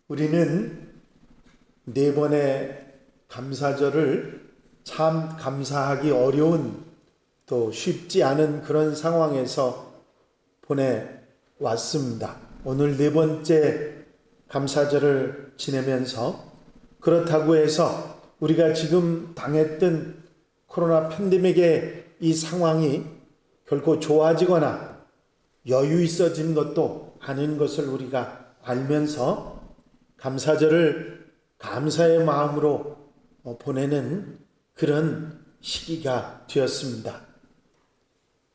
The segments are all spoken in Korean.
우리는 네 번의 감사절을 참 감사하기 어려운 또 쉽지 않은 그런 상황에서 보내왔습니다. 오늘 네 번째 감사절을 지내면서 그렇다고 해서 우리가 지금 당했던 코로나 팬데믹의 이 상황이 결코 좋아지거나 여유 있어진 것도 아닌 것을 우리가 알면서 감사절을 감사의 마음으로 보내는 그런 시기가 되었습니다.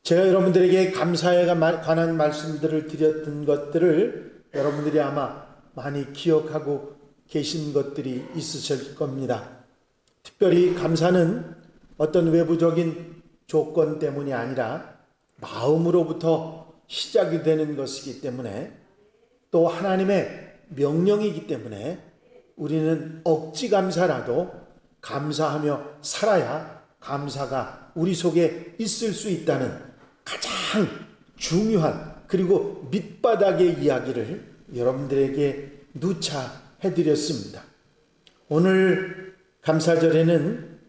제가 여러분들에게 감사에 관한 말씀들을 드렸던 것들을 여러분들이 아마 많이 기억하고 계신 것들이 있으실 겁니다. 특별히 감사는 어떤 외부적인 조건 때문이 아니라 마음으로부터 시작이 되는 것이기 때문에 또 하나님의 명령이기 때문에 우리는 억지 감사라도 감사하며 살아야 감사가 우리 속에 있을 수 있다는 가장 중요한 그리고 밑바닥의 이야기를 여러분들에게 누차 해드렸습니다. 오늘 감사절에는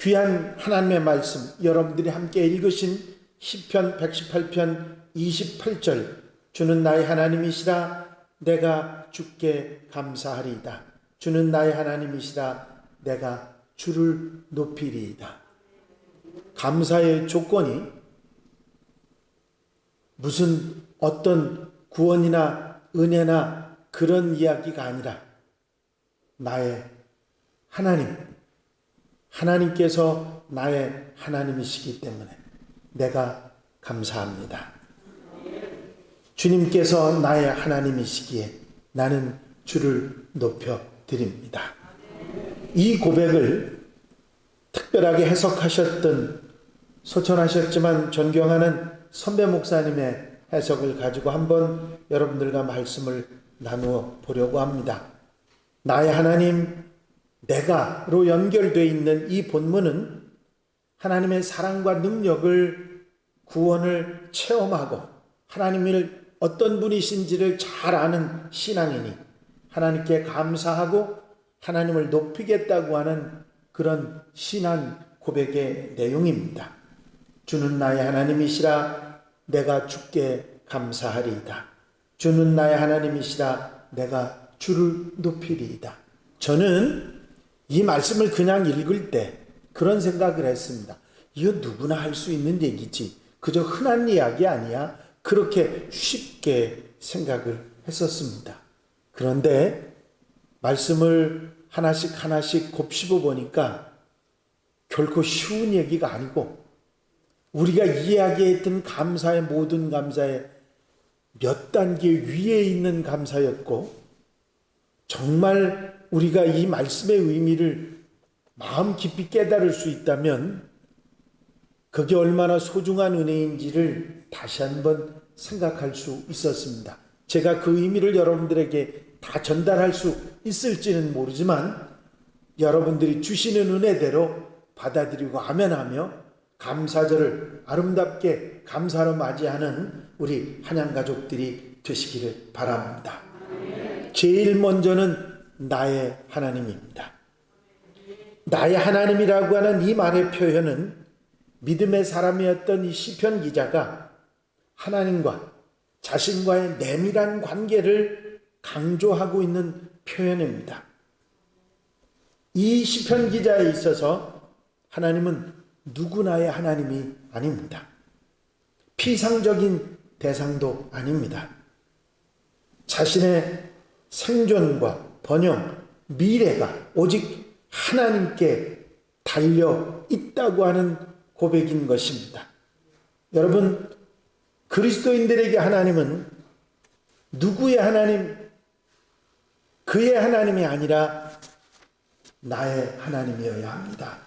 귀한 하나님의 말씀, 여러분들이 함께 읽으신 시편 118편 28절, 주는 나의 하나님이시라 내가 주께 감사하리이다. 주는 나의 하나님이시라 내가 주를 높이리이다. 감사의 조건이 무슨 어떤 구원이나 은혜나 그런 이야기가 아니라 나의 하나님께서 나의 하나님이시기 때문에 내가 감사합니다. 주님께서 나의 하나님이시기에 나는 주를 높여 드립니다. 이 고백을 특별하게 해석하셨던 소천하셨지만 존경하는 선배 목사님의 해석을 가지고 한번 여러분들과 말씀을 나누어 보려고 합니다. 나의 하나님, 내가로 연결되어 있는 이 본문은 하나님의 사랑과 능력을 구원을 체험하고 하나님을 어떤 분이신지를 잘 아는 신앙이니 하나님께 감사하고 하나님을 높이겠다고 하는 그런 신앙 고백의 내용입니다. 주는 나의 하나님이시라 내가 주께 감사하리이다. 주는 나의 하나님이시라 내가 주를 높이리이다. 저는 이 말씀을 그냥 읽을 때 그런 생각을 했습니다. 이거 누구나 할 수 있는 얘기지. 그저 흔한 이야기 아니야. 그렇게 쉽게 생각을 했었습니다. 그런데 말씀을 하나씩 곱씹어 보니까 결코 쉬운 얘기가 아니고 우리가 이야기했던 감사의 모든 감사의 몇 단계 위에 있는 감사였고 정말 우리가 이 말씀의 의미를 마음 깊이 깨달을 수 있다면 그게 얼마나 소중한 은혜인지를 다시 한번 생각할 수 있었습니다. 제가 그 의미를 여러분들에게 다 전달할 수 있을지는 모르지만 여러분들이 주시는 은혜대로 받아들이고 아멘하며 감사절을 아름답게 감사로 맞이하는 우리 한양 가족들이 되시기를 바랍니다. 제일 먼저는 나의 하나님입니다. 나의 하나님이라고 하는 이 말의 표현은 믿음의 사람이었던 이 시편 기자가 하나님과 자신과의 내밀한 관계를 강조하고 있는 표현입니다. 이 시편 기자에 있어서 하나님은 누구나의 하나님이 아닙니다. 피상적인 대상도 아닙니다. 자신의 생존과 번영, 미래가 오직 하나님께 달려 있다고 하는 고백인 것입니다. 여러분, 그리스도인들에게 하나님은 누구의 하나님, 그의 하나님이 아니라 나의 하나님이어야 합니다.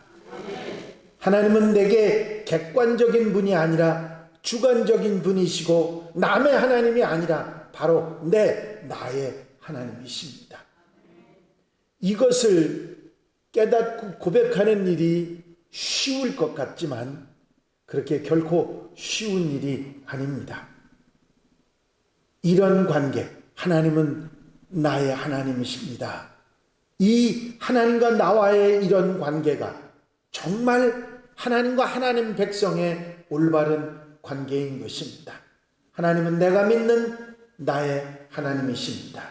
하나님은 내게 객관적인 분이 아니라 주관적인 분이시고 남의 하나님이 아니라 바로 나의 하나님이십니다. 이것을 깨닫고 고백하는 일이 쉬울 것 같지만 그렇게 결코 쉬운 일이 아닙니다. 이런 관계, 하나님은 나의 하나님이십니다. 이 하나님과 나와의 이런 관계가 정말 하나님과 하나님 백성의 올바른 관계인 것입니다. 하나님은 내가 믿는 나의 하나님이십니다.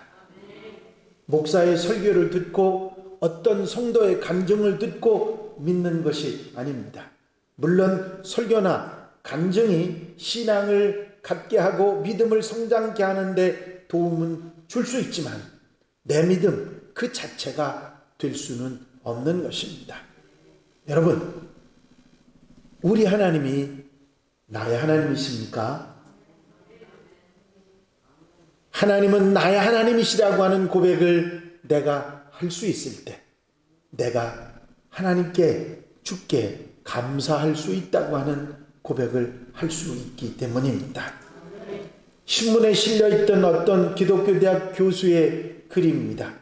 목사의 설교를 듣고 어떤 성도의 간증을 듣고 믿는 것이 아닙니다. 물론 설교나 간증이 신앙을 갖게 하고 믿음을 성장케 하는데 도움은 줄 수 있지만 내 믿음 그 자체가 될 수는 없는 것입니다. 여러분, 우리 하나님이 나의 하나님이십니까? 하나님은 나의 하나님이시라고 하는 고백을 내가 할 수 있을 때 내가 하나님께 주께 감사할 수 있다고 하는 고백을 할 수 있기 때문입니다. 신문에 실려있던 어떤 기독교 대학 교수의 글입니다.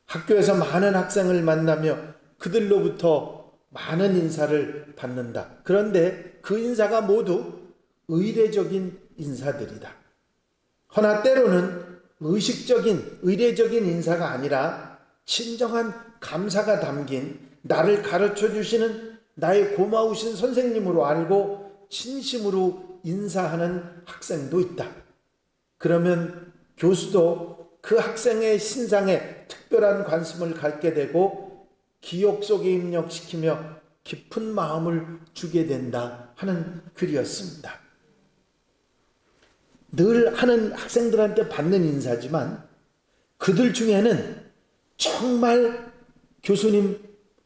학교에서 많은 학생을 만나며 그들로부터 많은 인사를 받는다. 그런데 그 인사가 모두 의례적인 인사들이다. 허나 때로는 의례적인 인사가 아니라 진정한 감사가 담긴 나를 가르쳐 주시는 나의 고마우신 선생님으로 알고 진심으로 인사하는 학생도 있다. 그러면 교수도 그 학생의 신상에 특별한 관심을 갖게 되고 기억 속에 입력시키며 깊은 마음을 주게 된다 하는 글이었습니다. 늘 하는 학생들한테 받는 인사지만 그들 중에는 정말 교수님,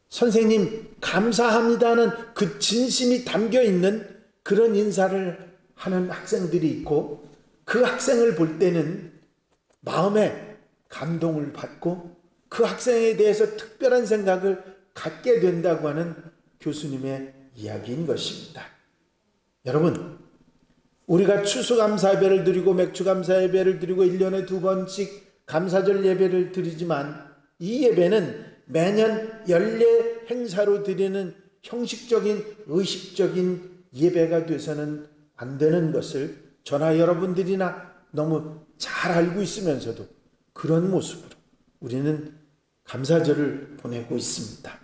선생님 감사합니다는 그 진심이 담겨 있는 그런 인사를 하는 학생들이 있고 그 학생을 볼 때는 마음에 감동을 받고 그 학생에 대해서 특별한 생각을 갖게 된다고 하는 교수님의 이야기인 것입니다. 여러분, 우리가 추수감사 예배를 드리고 맥주감사 예배를 드리고 1년에 2번씩 감사절 예배를 드리지만 이 예배는 매년 연례 행사로 드리는 형식적인 의식적인 예배가 돼서는 안 되는 것을 저나 여러분들이나 너무 잘 알고 있으면서도 그런 모습으로 우리는 감사절을 보내고 있습니다.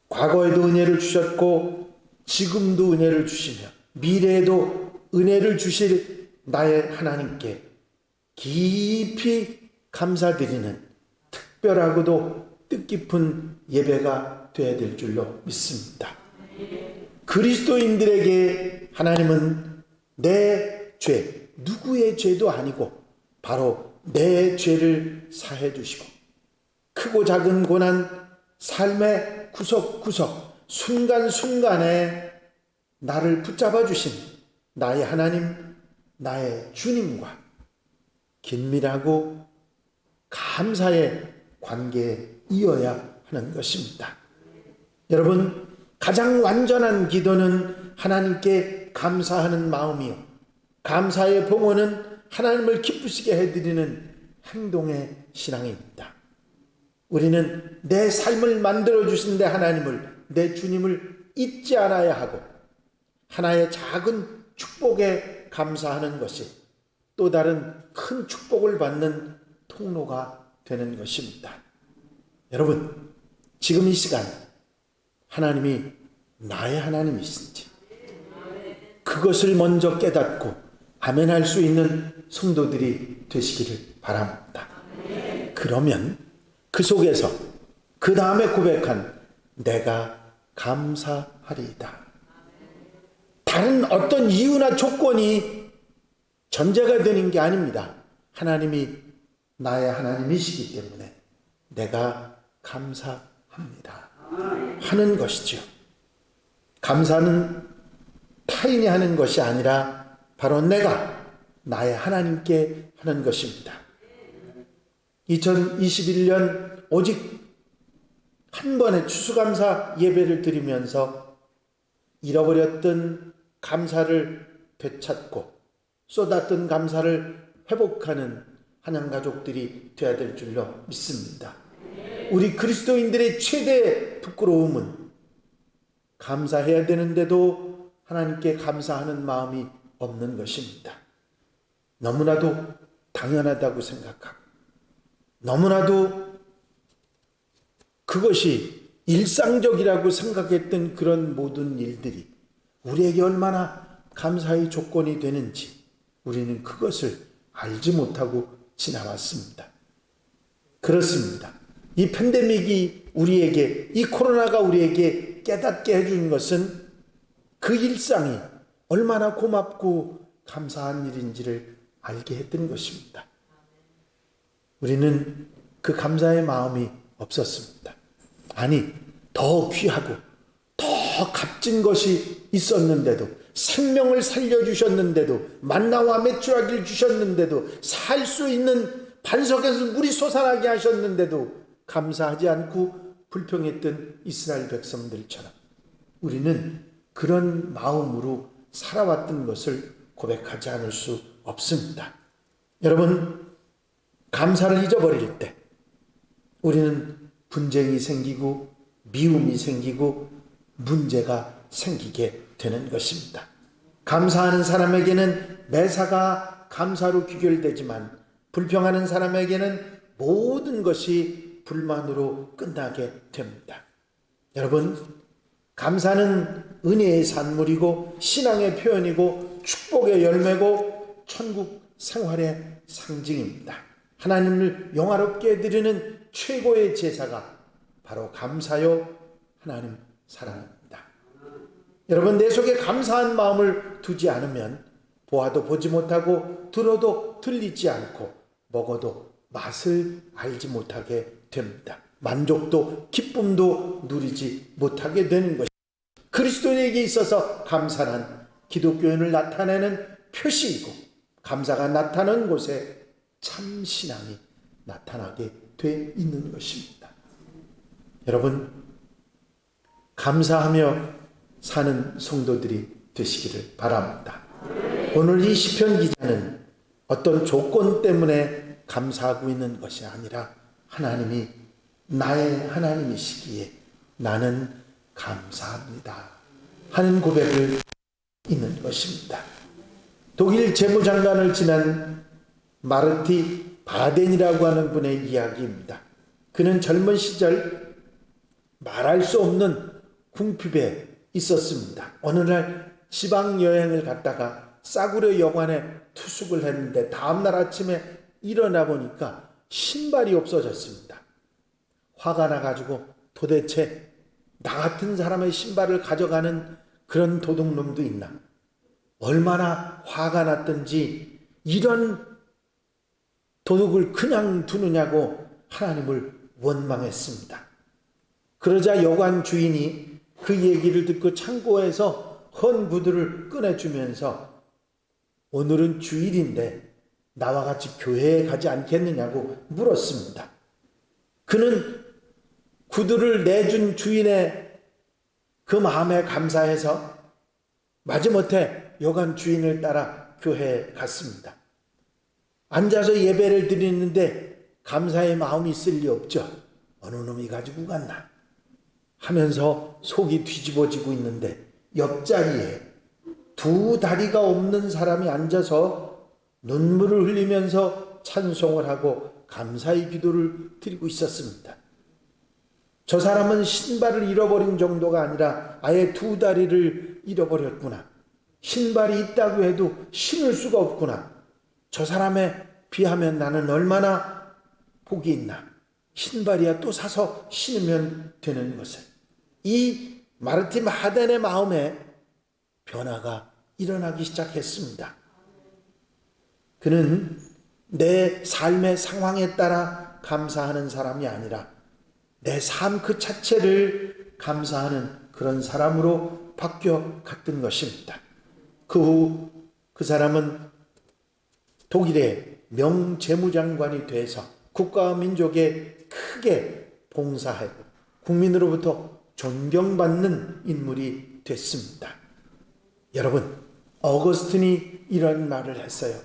과거에도 은혜를 주셨고 지금도 은혜를 주시며 미래에도 은혜를 주실 나의 하나님께 깊이 감사드리는 특별하고도 뜻깊은 예배가 되어야 될 줄로 믿습니다. 그리스도인들에게 하나님은 내 죄, 누구의 죄도 아니고 바로 내 죄를 사해 주시고 크고 작은 고난, 삶의 구석구석, 순간순간에 나를 붙잡아 주신 나의 하나님, 나의 주님과 긴밀하고 감사의 관계에 이어야 하는 것입니다. 여러분, 가장 완전한 기도는 하나님께 감사하는 마음이요, 감사의 봉헌은 하나님을 기쁘시게 해드리는 행동의 신앙입니다. 우리는 내 삶을 만들어주신 내 하나님을, 내 주님을 잊지 않아야 하고 하나의 작은 축복에 감사하는 것이 또 다른 큰 축복을 받는 통로가 되는 것입니다. 여러분, 지금 이 시간 하나님이 나의 하나님이신지 그것을 먼저 깨닫고 아멘할 수 있는 성도들이 되시기를 바랍니다. 그러면 그 속에서 그 다음에 고백한 내가 감사하리이다. 다른 어떤 이유나 조건이 전제가 되는 게 아닙니다. 하나님이 나의 하나님이시기 때문에 내가 감사합니다 하는 것이죠. 감사는 타인이 하는 것이 아니라 바로 내가 나의 하나님께 하는 것입니다. 2021년 오직 한 번의 추수감사 예배를 드리면서 잃어버렸던 감사를 되찾고 쏟았던 감사를 회복하는 하나님가족들이 되어야 될 줄로 믿습니다. 우리 그리스도인들의 최대 부끄러움은 감사해야 되는데도 하나님께 감사하는 마음이 없는 것입니다. 너무나도 당연하다고 생각하고 너무나도 그것이 일상적이라고 생각했던 그런 모든 일들이 우리에게 얼마나 감사의 조건이 되는지 우리는 그것을 알지 못하고 지나왔습니다. 그렇습니다. 이 팬데믹이 우리에게, 이 코로나가 우리에게 깨닫게 해준 것은 그 일상이 얼마나 고맙고 감사한 일인지를 알게 했던 것입니다. 우리는 그 감사의 마음이 없었습니다. 아니, 더 귀하고 더 값진 것이 있었는데도, 생명을 살려주셨는데도, 만나와 메추라기를 주셨는데도, 살 수 있는 반석에서 물이 솟아나게 하셨는데도 감사하지 않고 불평했던 이스라엘 백성들처럼 우리는 그런 마음으로 살아왔던 것을 고백하지 않을 수 없습니다. 여러분, 감사를 잊어버릴 때 우리는 분쟁이 생기고 미움이 생기고 문제가 생기게 되는 것입니다. 감사하는 사람에게는 매사가 감사로 귀결되지만 불평하는 사람에게는 모든 것이 불만으로 끝나게 됩니다. 여러분, 감사는 은혜의 산물이고 신앙의 표현이고 축복의 열매고 천국 생활의 상징입니다. 하나님을 영화롭게 드리는 최고의 제사가 바로 감사요 하나님 사랑입니다. 여러분, 내 속에 감사한 마음을 두지 않으면 보아도 보지 못하고 들어도 들리지 않고 먹어도 맛을 알지 못하게 됩니다. 만족도 기쁨도 누리지 못하게 되는 것입니다. 그리스도인에게 있어서 감사는 기독교인을 나타내는 표시이고 감사가 나타나는 곳에 참 신앙이 나타나게 돼 있는 것입니다. 여러분, 감사하며 사는 성도들이 되시기를 바랍니다. 오늘 이 시편 기자는 어떤 조건 때문에 감사하고 있는 것이 아니라 하나님이 나의 하나님이시기에 나는 감사합니다 하는 고백을 있는 것입니다. 독일 재무장관을 지낸 마르티 바덴이라고 하는 분의 이야기입니다. 그는 젊은 시절 말할 수 없는 궁핍에 있었습니다. 어느 날 지방 여행을 갔다가 싸구려 여관에 투숙을 했는데 다음날 아침에 일어나 보니까 신발이 없어졌습니다. 화가 나가지고 도대체 나 같은 사람의 신발을 가져가는 그런 도둑놈도 있나? 얼마나 화가 났던지 이런 도둑을 그냥 두느냐고 하나님을 원망했습니다. 그러자 여관 주인이 그 얘기를 듣고 창고에서 헌 구두를 꺼내주면서 오늘은 주일인데 나와 같이 교회에 가지 않겠느냐고 물었습니다. 그는 구두를 내준 주인의 그 마음에 감사해서 마지못해 여관 주인을 따라 교회에 갔습니다. 앉아서 예배를 드리는데 감사의 마음이 있을 리 없죠. 어느 놈이 가지고 갔나 하면서 속이 뒤집어지고 있는데 옆자리에 두 다리가 없는 사람이 앉아서 눈물을 흘리면서 찬송을 하고 감사의 기도를 드리고 있었습니다. 저 사람은 신발을 잃어버린 정도가 아니라 아예 두 다리를 잃어버렸구나. 신발이 있다고 해도 신을 수가 없구나. 저 사람에 비하면 나는 얼마나 복이 있나. 신발이야 또 사서 신으면 되는 것을. 이 마르틴 하덴의 마음에 변화가 일어나기 시작했습니다. 그는 내 삶의 상황에 따라 감사하는 사람이 아니라 내 삶 그 자체를 감사하는 그런 사람으로 바뀌어 갔던 것입니다. 그 후 그 사람은 독일의 명재무장관이 돼서 국가와 민족에 크게 봉사하고 국민으로부터 존경받는 인물이 됐습니다. 여러분, 어거스틴이 이런 말을 했어요.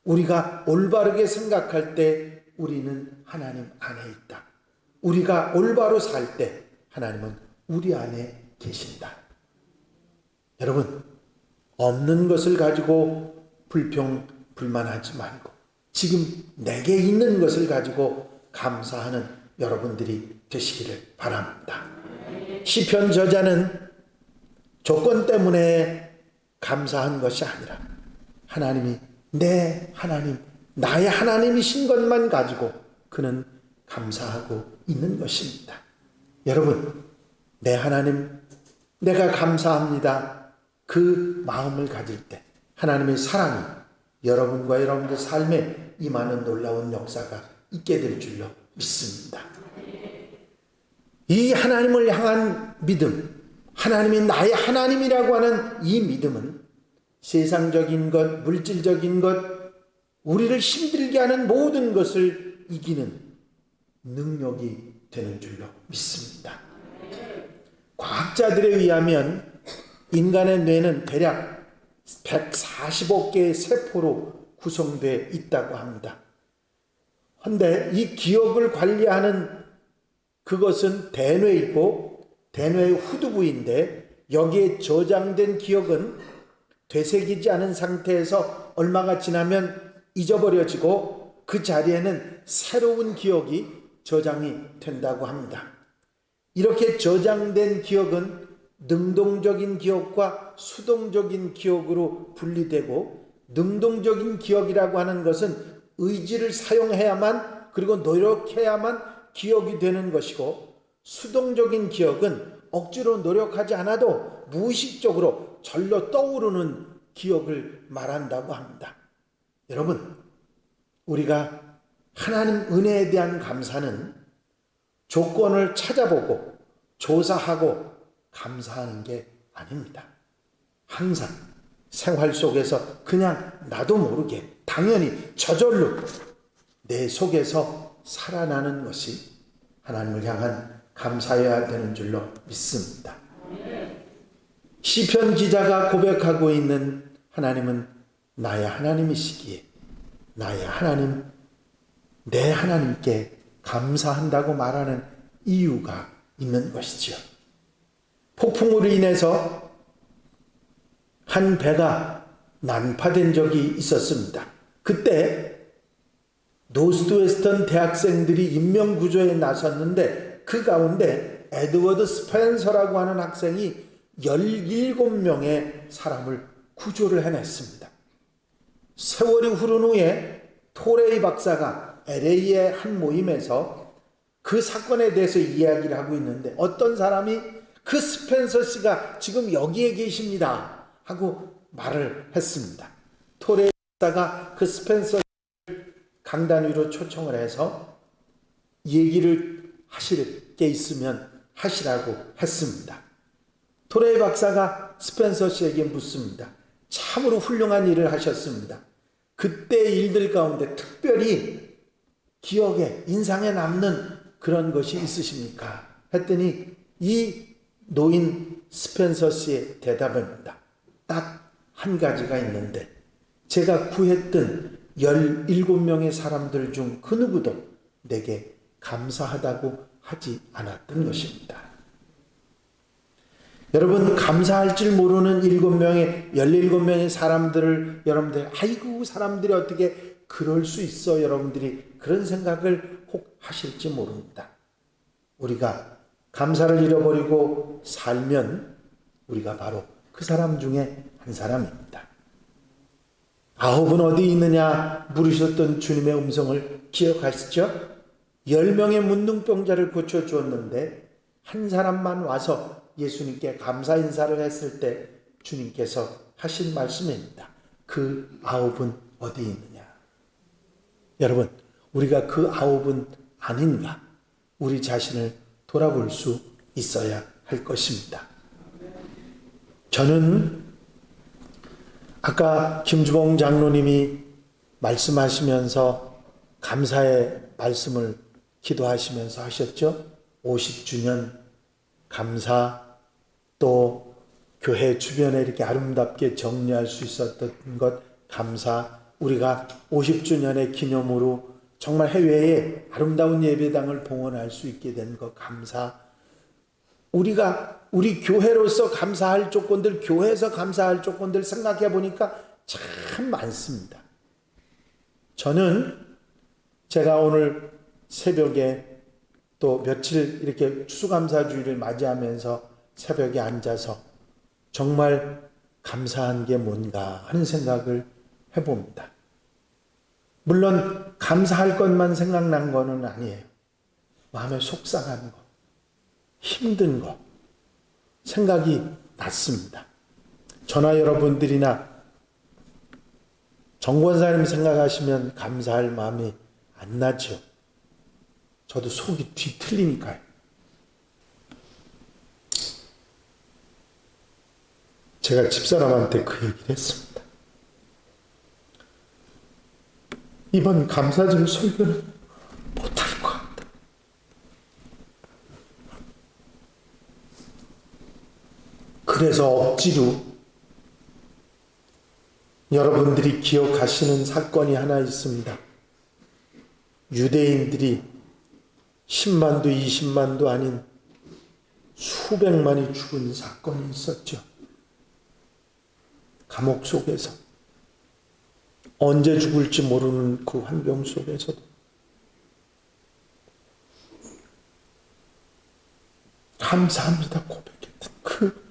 우리가 올바르게 생각할 때 우리는 하나님 안에 있다. 우리가 올바로 살 때 하나님은 우리 안에 계신다. 여러분, 없는 것을 가지고 불평, 불만하지 말고 지금 내게 있는 것을 가지고 감사하는 여러분들이 되시기를 바랍니다. 시편 저자는 조건 때문에 감사한 것이 아니라 하나님이 내 하나님, 나의 하나님이신 것만 가지고 그는 감사하고 있는 것입니다. 여러분, 내 하나님, 내가 감사합니다. 그 마음을 가질 때 하나님의 사랑이 여러분과 여러분들 삶에 임하는 놀라운 역사가 있게 될 줄로 믿습니다. 이 하나님을 향한 믿음, 하나님이 나의 하나님이라고 하는 이 믿음은 세상적인 것, 물질적인 것, 우리를 힘들게 하는 모든 것을 이기는 능력이 되는 줄로 믿습니다. 과학자들에 의하면 인간의 뇌는 대략 145개의 세포로 구성되어 있다고 합니다. 그런데 이 기억을 관리하는 그것은 대뇌이고 대뇌의 후두부인데 여기에 저장된 기억은 되새기지 않은 상태에서 얼마가 지나면 잊어버려지고 그 자리에는 새로운 기억이 저장이 된다고 합니다. 이렇게 저장된 기억은 능동적인 기억과 수동적인 기억으로 분리되고, 능동적인 기억이라고 하는 것은 의지를 사용해야만, 그리고 노력해야만 기억이 되는 것이고, 수동적인 기억은 억지로 노력하지 않아도 무의식적으로 절로 떠오르는 기억을 말한다고 합니다. 여러분, 우리가 하나님 은혜에 대한 감사는 조건을 찾아보고 조사하고 감사하는 게 아닙니다. 항상 생활 속에서 그냥 나도 모르게 당연히 저절로 내 속에서 살아나는 것이 하나님을 향한 감사해야 되는 줄로 믿습니다. 시편 기자가 고백하고 있는 하나님은 나의 하나님이시기에 나의 하나님, 내 하나님께 감사한다고 말하는 이유가 있는 것이지요. 폭풍으로 인해서 한 배가 난파된 적이 있었습니다. 그때 노스웨스턴 대학생들이 인명구조에 나섰는데 그 가운데 에드워드 스펜서라고 하는 학생이 17명의 사람을 구조를 해냈습니다. 세월이 흐른 후에 토레이 박사가 LA의 한 모임에서 그 사건에 대해서 이야기를 하고 있는데 어떤 사람이 그 스펜서 씨가 지금 여기에 계십니다 하고 말을 했습니다. 토레이 박사가 그 스펜서 씨를 강단 위로 초청을 해서 얘기를 하실 게 있으면 하시라고 했습니다. 토레이 박사가 스펜서 씨에게 묻습니다. 참으로 훌륭한 일을 하셨습니다. 그때 일들 가운데 특별히 기억에, 인상에 남는 그런 것이 있으십니까? 했더니 이 노인 스펜서 씨의 대답입니다. 딱 한 가지가 있는데, 제가 구했던 17명의 사람들 중 그 누구도 내게 감사하다고 하지 않았던 것입니다. 여러분, 감사할 줄 모르는 17명의 사람들을 여러분들, 아이고, 사람들이 어떻게 그럴 수 있어, 여러분들이 그런 생각을 혹 하실지 모릅니다. 우리가 감사를 잃어버리고 살면 우리가 바로 그 사람 중에 한 사람입니다. 9은 어디 있느냐 물으셨던 주님의 음성을 기억하시죠? 10명의 문둥병자를 고쳐주었는데 한 사람만 와서 예수님께 감사 인사를 했을 때 주님께서 하신 말씀입니다. 그 9은 어디 있느냐? 여러분, 우리가 그 9은 아닌가? 우리 자신을 돌아볼 수 있어야 할 것입니다. 저는 아까 김주봉 장로님이 말씀하시면서 감사의 말씀을 기도하시면서 하셨죠? 50주년 감사, 또 교회 주변에 이렇게 아름답게 정리할 수 있었던 것 감사, 우리가 50주년의 기념으로 정말 해외에 아름다운 예배당을 봉헌할 수 있게 된 것 감사, 우리 교회로서 감사할 조건들, 교회에서 감사할 조건들 생각해 보니까 참 많습니다. 저는 제가 오늘 새벽에 또 며칠 이렇게 추수감사주의를 맞이하면서 새벽에 앉아서 정말 감사한 게 뭔가 하는 생각을 해봅니다. 물론 감사할 것만 생각난 거는 아니에요. 마음에 속상한 거, 힘든 거 생각이 났습니다. 저나 여러분들이나 정권사님 생각하시면 감사할 마음이 안 나죠. 저도 속이 뒤틀리니까요. 제가 집사람한테 그 얘기를 했습니다. 이번 감사절 설교는 못할 것 같다. 그래서 억지로 여러분들이 기억하시는 사건이 하나 있습니다. 유대인들이 10만도 20만도 아닌 수백만이 죽은 사건이 있었죠. 감옥 속에서 언제 죽을지 모르는 그 환경 속에서도 감사합니다 고백했던 그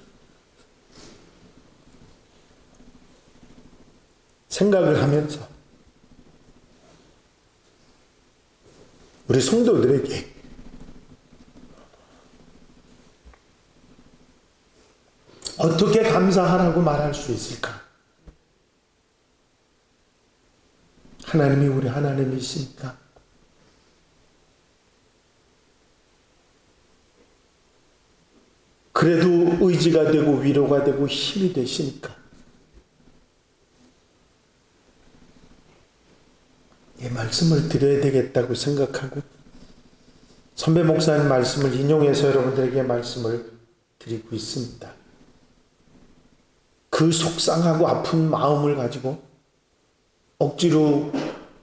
생각을 하면서 우리 성도들에게 어떻게 감사하라고 말할 수 있을까? 하나님이 우리 하나님이시니까 그래도 의지가 되고 위로가 되고 힘이 되시니까 이 말씀을 드려야 되겠다고 생각하고 선배 목사님 말씀을 인용해서 여러분들에게 말씀을 드리고 있습니다. 그 속상하고 아픈 마음을 가지고 억지로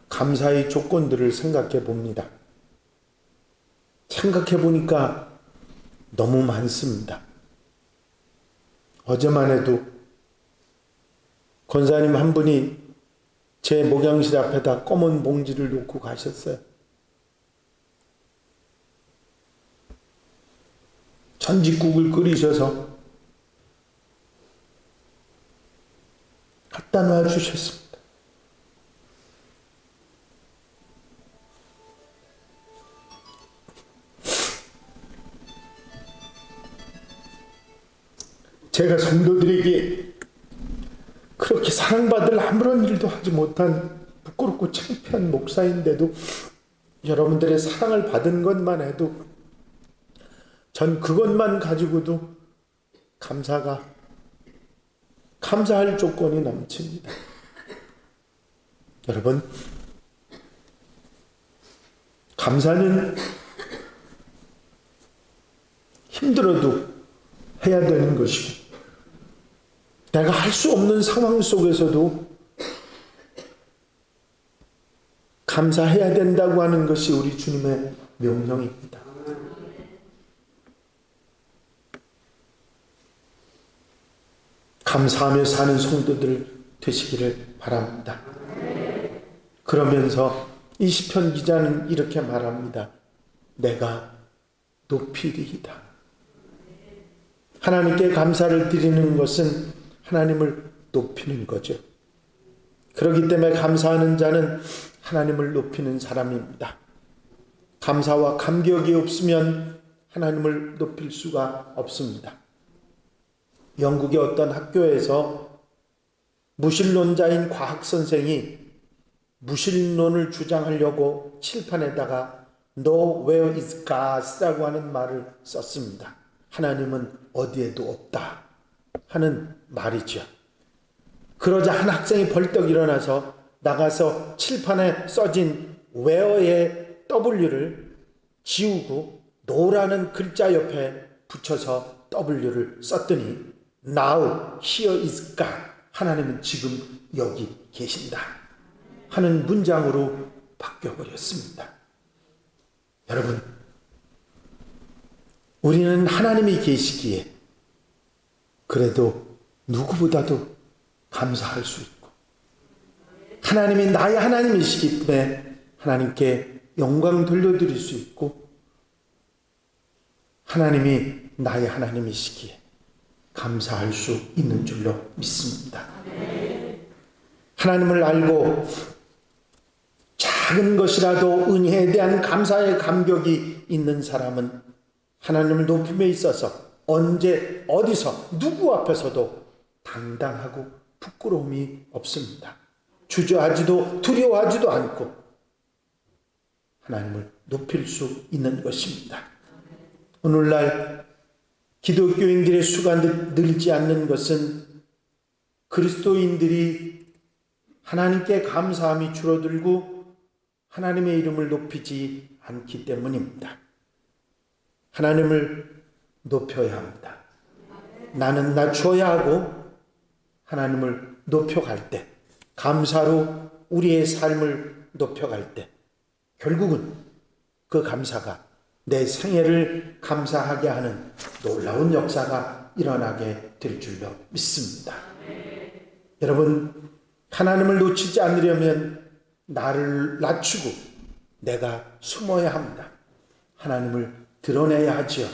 감사의 조건들을 생각해 봅니다. 생각해 보니까 너무 많습니다. 어제만 해도 권사님 한 분이 제 목양실 앞에다 검은 봉지를 놓고 가셨어요. 전직국을 끓이셔서 갖다 놔 주셨습니다. 제가 성도들에게 그렇게 사랑받을 아무런 일도 하지 못한 부끄럽고 창피한 목사인데도 여러분들의 사랑을 받은 것만 해도 전 그것만 가지고도 감사할 조건이 넘칩니다. 여러분, 감사는 힘들어도 해야 되는 것이고 내가 할 수 없는 상황 속에서도 감사해야 된다고 하는 것이 우리 주님의 명령입니다. 감사하며 사는 성도들 되시기를 바랍니다. 그러면서 이 시편 기자는 이렇게 말합니다. 내가 높이리이다. 하나님께 감사를 드리는 것은 하나님을 높이는 거죠. 그렇기 때문에 감사하는 자는 하나님을 높이는 사람입니다. 감사와 감격이 없으면 하나님을 높일 수가 없습니다. 영국의 어떤 학교에서 무신론자인 과학 선생이 무신론을 주장하려고 칠판에다가 No where is God라고 하는 말을 썼습니다. 하나님은 어디에도 없다 하는 말이죠. 그러자 한 학생이 벌떡 일어나서 나가서 칠판에 써진 where의 W를 지우고 no라는 글자 옆에 붙여서 W를 썼더니 Now here is God. 하나님은 지금 여기 계신다 하는 문장으로 바뀌어버렸습니다. 여러분, 우리는 하나님이 계시기에 그래도 누구보다도 감사할 수 있고 하나님이 나의 하나님이시기 때문에 하나님께 영광 돌려드릴 수 있고 하나님이 나의 하나님이시기에 감사할 수 있는 줄로 믿습니다. 하나님을 알고 작은 것이라도 은혜에 대한 감사의 감격이 있는 사람은 하나님을 높임에 있어서 언제 어디서 누구 앞에서도 당당하고 부끄러움이 없습니다. 주저하지도 두려워하지도 않고 하나님을 높일 수 있는 것입니다. 오늘날 기독교인들의 수가 늘지 않는 것은 그리스도인들이 하나님께 감사함이 줄어들고 하나님의 이름을 높이지 않기 때문입니다. 하나님을 높여야 합니다. 나는 낮춰야 하고 하나님을 높여갈 때, 감사로 우리의 삶을 높여갈 때 결국은 그 감사가 내 생애를 감사하게 하는 놀라운 역사가 일어나게 될 줄로 믿습니다. 여러분, 하나님을 놓치지 않으려면 나를 낮추고 내가 숨어야 합니다. 하나님을 드러내야 하지요.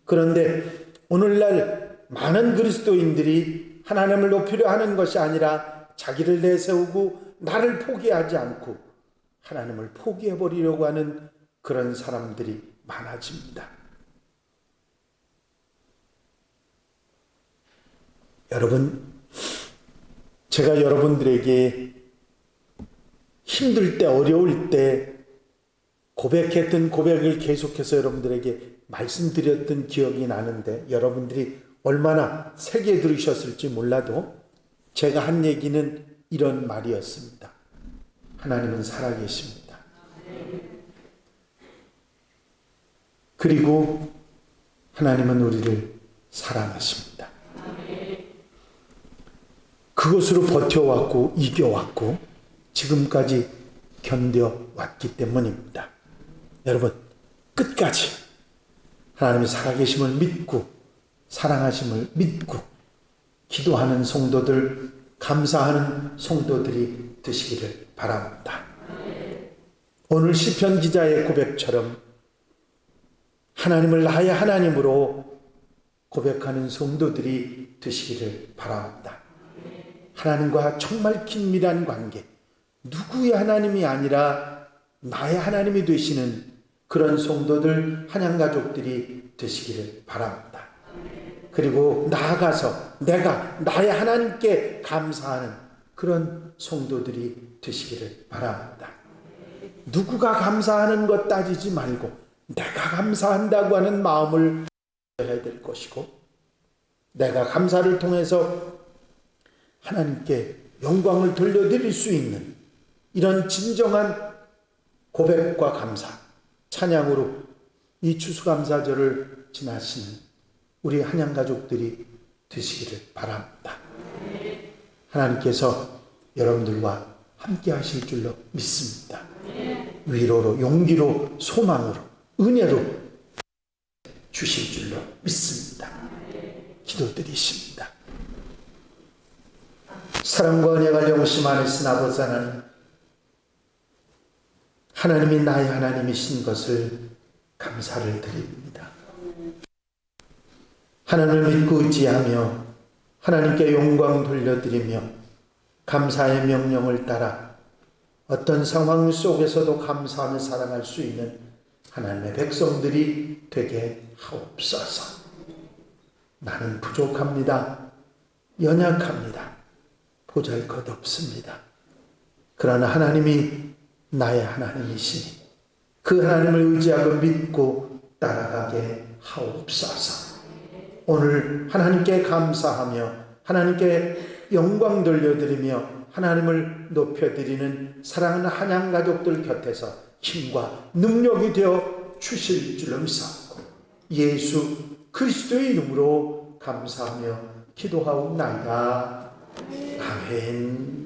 그런데 오늘날 많은 그리스도인들이 하나님을 높이려 하는 것이 아니라 자기를 내세우고 나를 포기하지 않고 하나님을 포기해버리려고 하는 그런 사람들이 많아집니다. 여러분, 제가 여러분들에게 힘들 때, 어려울 때 고백했던 고백을 계속해서 여러분들에게 말씀드렸던 기억이 나는데 여러분들이 얼마나 세게 들으셨을지 몰라도 제가 한 얘기는 이런 말이었습니다. 하나님은 살아계십니다. 그리고 하나님은 우리를 사랑하십니다. 그것으로 버텨왔고 이겨왔고 지금까지 견뎌왔기 때문입니다. 여러분, 끝까지 하나님의 살아계심을 믿고 사랑하심을 믿고 기도하는 성도들, 감사하는 성도들이 되시기를 바랍니다. 오늘 시편 기자의 고백처럼 하나님을 나의 하나님으로 고백하는 성도들이 되시기를 바랍니다. 하나님과 정말 긴밀한 관계, 누구의 하나님이 아니라 나의 하나님이 되시는 그런 성도들, 한양가족들이 되시기를 바랍니다. 그리고 나아가서 내가 나의 하나님께 감사하는 그런 성도들이 되시기를 바랍니다. 누구가 감사하는 것 따지지 말고 내가 감사한다고 하는 마음을 해야 될 것이고, 내가 감사를 통해서 하나님께 영광을 돌려드릴 수 있는 이런 진정한 고백과 감사, 찬양으로 이 추수감사절을 지나시는 우리 한양가족들이 되시기를 바랍니다. 하나님께서 여러분들과 함께 하실 줄로 믿습니다. 위로로, 용기로, 소망으로, 은혜로 주실 줄로 믿습니다. 기도드리십니다. 사랑과 은혜가 영심 안에서 아버지 하나님, 하나님이 나의 하나님이신 것을 감사를 드립니다. 하나님을 믿고 의지하며 하나님께 영광 돌려드리며 감사의 명령을 따라 어떤 상황 속에서도 감사하며 살아갈 수 있는 하나님의 백성들이 되게 하옵소서. 나는 부족합니다. 연약합니다. 보잘것없습니다. 그러나 하나님이 나의 하나님이시니 그 하나님을 의지하고 믿고 따라가게 하옵소서. 오늘 하나님께 감사하며 하나님께 영광 돌려드리며 하나님을 높여드리는 사랑하는 한양가족들 곁에서 힘과 능력이 되어 주실 줄로 믿사옵고 예수 그리스도의 이름으로 감사하며 기도하옵나이다. 아멘.